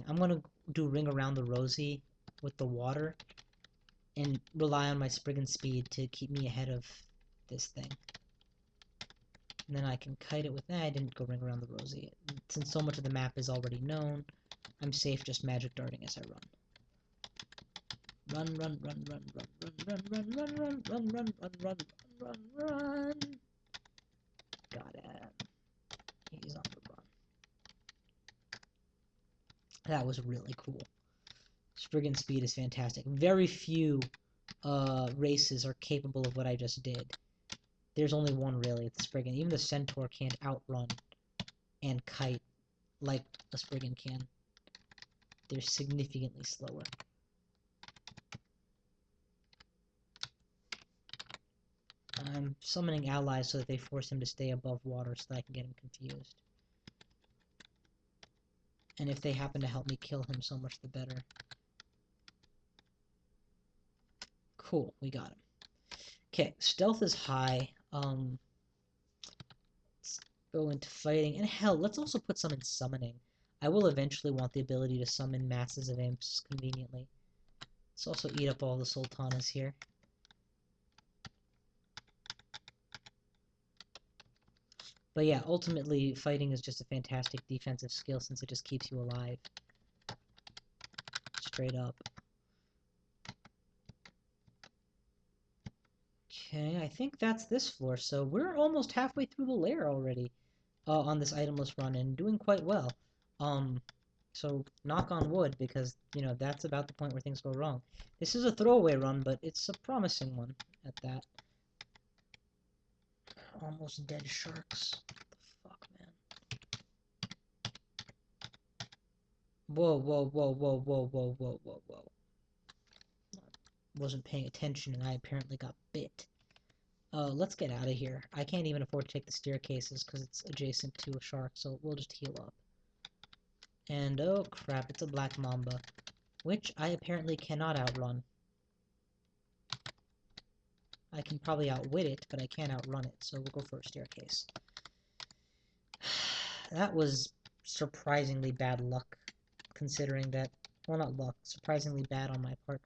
I'm going to do Ring Around the Rosie with the water and rely on my Spriggan speed to keep me ahead of this thing. And then I can kite it with that. I didn't go Ring Around the Rosie. Since so much of the map is already known, I'm safe just magic darting as I run. Run, run, run, run, run, run, run, run, run, run, run, run, run, run, run, run. Got it. He's on the run. That was really cool. Spriggan speed is fantastic. Very few races are capable of what I just did. There's only one really, it's Spriggan. Even the Centaur can't outrun and kite like a Spriggan can. They're significantly slower. I'm summoning allies so that they force him to stay above water so that I can get him confused. And if they happen to help me kill him, so much the better. Cool, we got him. Okay, stealth is high. Let's go into fighting. And hell, let's also put some in summoning. I will eventually want the ability to summon masses of imps conveniently. Let's also eat up all the sultanas here. But yeah, ultimately, fighting is just a fantastic defensive skill since it just keeps you alive. Straight up. Okay, I think that's this floor, so we're almost halfway through the lair already on this itemless run and doing quite well. So knock on wood because, you know, that's about the point where things go wrong. This is a throwaway run, but it's a promising one at that. Almost dead sharks. What the fuck, man? Whoa, whoa, whoa, whoa, whoa, whoa, whoa, whoa, whoa. Wasn't paying attention and I apparently got bit. Let's get out of here. I can't even afford to take the staircases because it's adjacent to a shark, so we'll just heal up. And oh crap, it's a black mamba, which I apparently cannot outrun. I can probably outwit it, but I can't outrun it, so we'll go for a staircase. That was surprisingly bad luck, considering that, well, not luck, surprisingly bad on my part,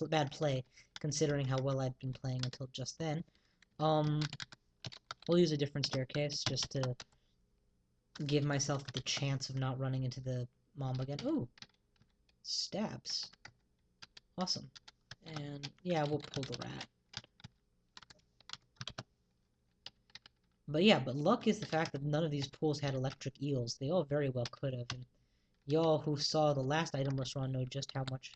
bad play, considering how well I'd been playing until just then. We'll use a different staircase just to give myself the chance of not running into the mom again. Ooh, stabs. Awesome. And yeah, we'll pull the rat. But yeah, but luck is the fact that none of these pools had electric eels. They all very well could have. And y'all who saw the last itemless run know just how much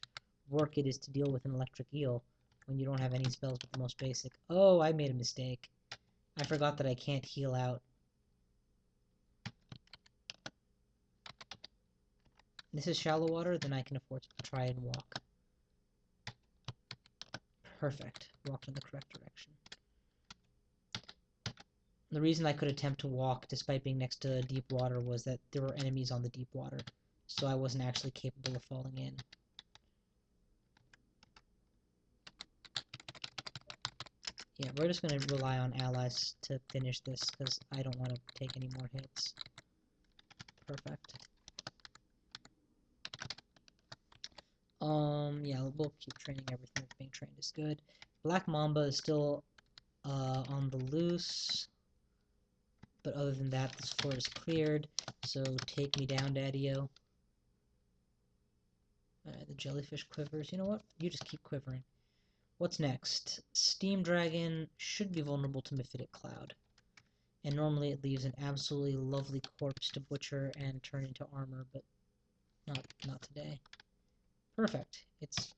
work it is to deal with an electric eel when you don't have any spells but the most basic. Oh, I made a mistake. I forgot that I can't heal out. This is shallow water, then I can afford to try and walk. Perfect. Walked in the correct direction. The reason I could attempt to walk despite being next to deep water was that there were enemies on the deep water, so I wasn't actually capable of falling in. Yeah, we're just going to rely on allies to finish this, because I don't want to take any more hits. Perfect. Yeah, we'll keep training. Everything that's being trained is good. Black Mamba is still on the loose, but other than that, this floor is cleared, so take me down, Daddy-o. The jellyfish quivers. You know what? You just keep quivering. What's next? Steam Dragon should be vulnerable to Mephitic Cloud. And normally it leaves an absolutely lovely corpse to butcher and turn into armor, but not today. Perfect. It's...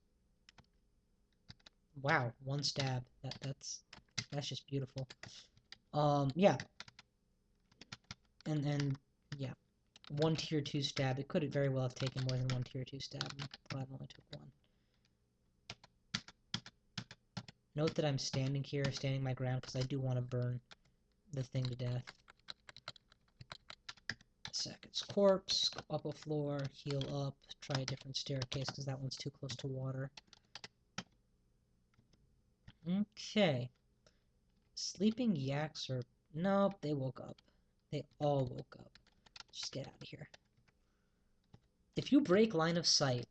Wow, one stab. That's just beautiful. Yeah. And yeah. One tier 2 stab. It could very well have taken more than one tier 2 stab. I'm glad I only took one. Note that I'm standing here, standing my ground, because I do want to burn the thing to death. Second's corpse, go up a floor, heal up, try a different staircase, because that one's too close to water. Okay. Sleeping yaks are... Nope, they woke up. They all woke up. Just get out of here. If you break line of sight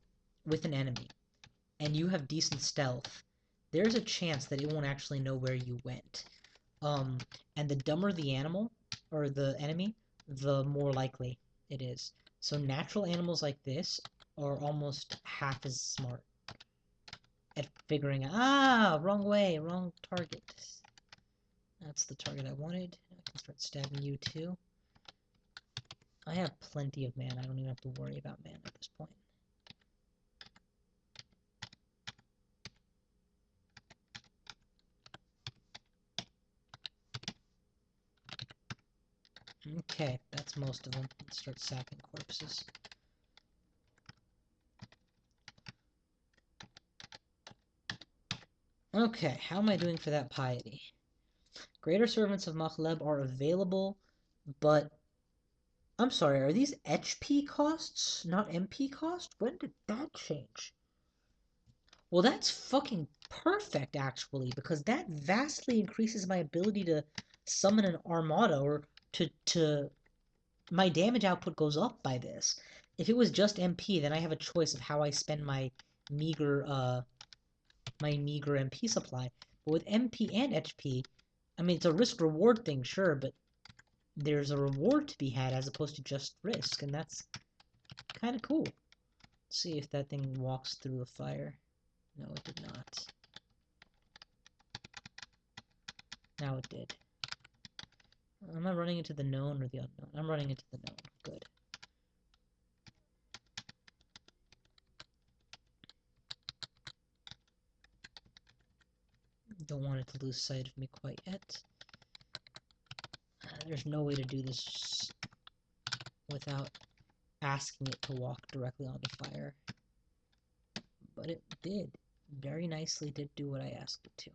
with an enemy, and you have decent stealth, there's a chance that it won't actually know where you went. And the dumber the animal, or the enemy, the more likely it is. So natural animals like this are almost half as smart at figuring out, wrong way, wrong target. That's the target I wanted. I can start stabbing you too. I have plenty of mana. I don't even have to worry about mana at this point. Okay, that's most of them. Let's start sacking corpses. Okay, how am I doing for that piety? Greater Servants of Machleb are available, but... I'm sorry, are these HP costs, not MP cost? When did that change? Well, that's fucking perfect, actually, because that vastly increases my ability to summon an armada, or to my damage output goes up by this. If it was just MP, then I have a choice of how I spend my meager MP supply. But with MP and HP, I mean, it's a risk-reward thing, sure, but there's a reward to be had as opposed to just risk, and that's kind of cool. Let's see if that thing walks through the fire. No, it did not. Now it did. Am I running into the known or the unknown? I'm running into the known. Good. Don't want it to lose sight of me quite yet. There's no way to do this without asking it to walk directly onto fire. But it did. Very nicely did do what I asked it to.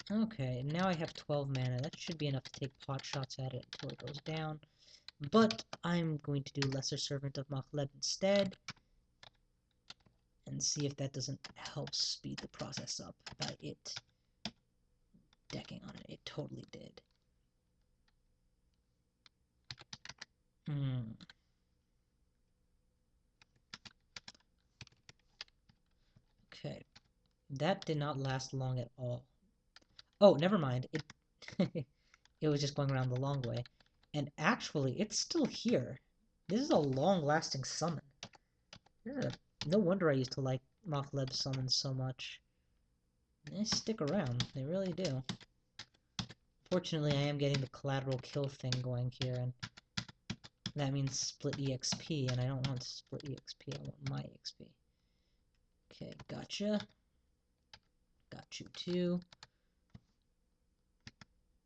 Okay, now I have 12 mana. That should be enough to take pot shots at it until it goes down. But I'm going to do Lesser Servant of Machleb instead. And see if that doesn't help speed the process up by it decking on it. It totally did. Okay. That did not last long at all. Oh, never mind. It it was just going around the long way. And actually, it's still here. This is a long-lasting summon. No wonder I used to like Machleb summons so much. They stick around. They really do. Fortunately, I am getting the collateral kill thing going here, and that means split EXP, and I don't want split EXP, I want my XP. Okay, gotcha. Got you too.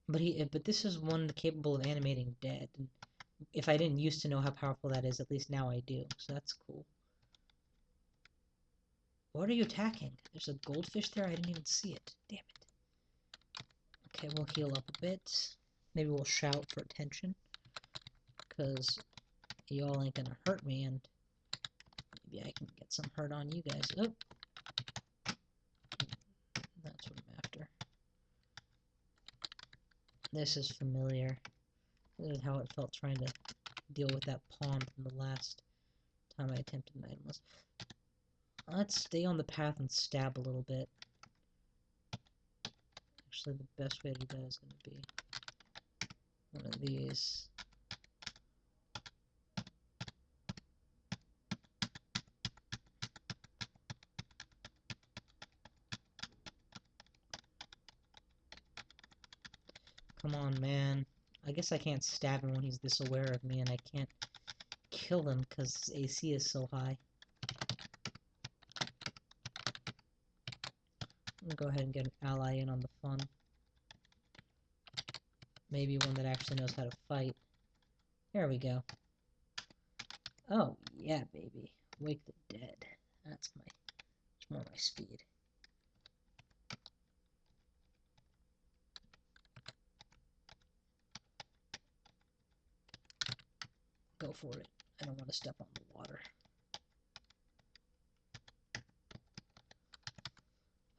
But this is one capable of animating dead. And if I didn't used to know how powerful that is, at least now I do. So that's cool. What are you attacking? There's a goldfish there? I didn't even see it. Damn it. Okay, we'll heal up a bit. Maybe we'll shout for attention. Because y'all ain't gonna hurt me, and maybe I can get some hurt on you guys. Oh! That's what I'm after. This is familiar. This is how it felt trying to deal with that pawn from the last time I attempted an Itemless. Let's stay on the path and stab a little bit. Actually, the best way to do that is going to be one of these. Come on, man. I guess I can't stab him when he's this aware of me, and I can't kill him because his AC is so high. I'm gonna go ahead and get an ally in on the fun. Maybe one that actually knows how to fight. There we go. Oh, yeah, baby. Wake the dead. That's more my speed. Go for it. I don't want to step on the water.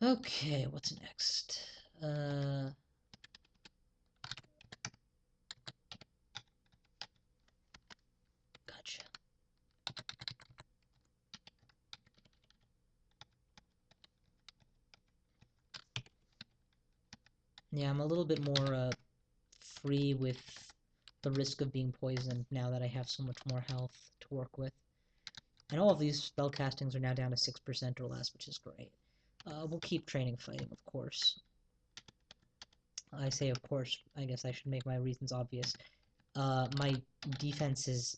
Okay, what's next? Gotcha. Yeah, I'm a little bit more free with the risk of being poisoned now that I have so much more health to work with. And all of these spell castings are now down to 6% or less, which is great. We'll keep training fighting, of course. I say of course, I guess I should make my reasons obvious. My defense is...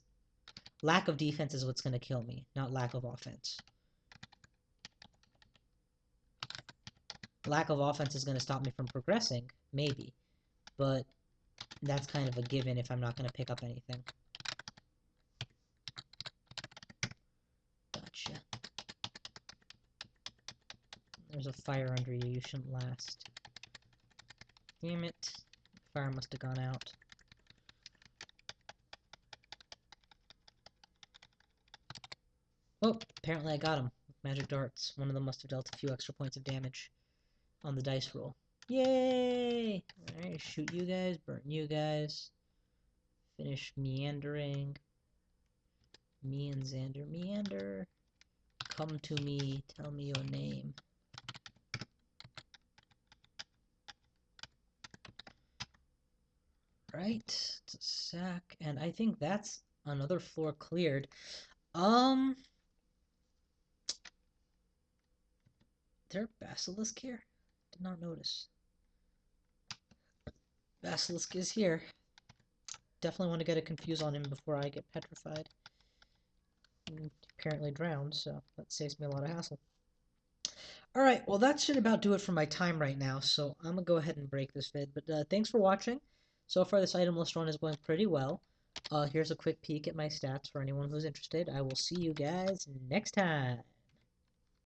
Lack of defense is what's going to kill me, not lack of offense. Lack of offense is going to stop me from progressing, maybe. But that's kind of a given if I'm not going to pick up anything. Gotcha. There's a fire under you. You shouldn't last. Damn it. Fire must have gone out. Oh, apparently I got him with magic darts. One of them must have dealt a few extra points of damage on the dice roll. Yay! Alright, shoot you guys, burn you guys. Finish meandering. Me and Xander meander. Come to me, tell me your name. Right, it's a sack, and I think that's another floor cleared. Is there a basilisk here? Did not notice. Basilisk is here. Definitely want to get a confuse on him before I get petrified. I'm apparently drowned, so that saves me a lot of hassle. Alright, well that should about do it for my time right now, so I'm gonna go ahead and break this vid. But thanks for watching. So far this itemless run is going pretty well. Here's a quick peek at my stats for anyone who's interested. I will see you guys next time.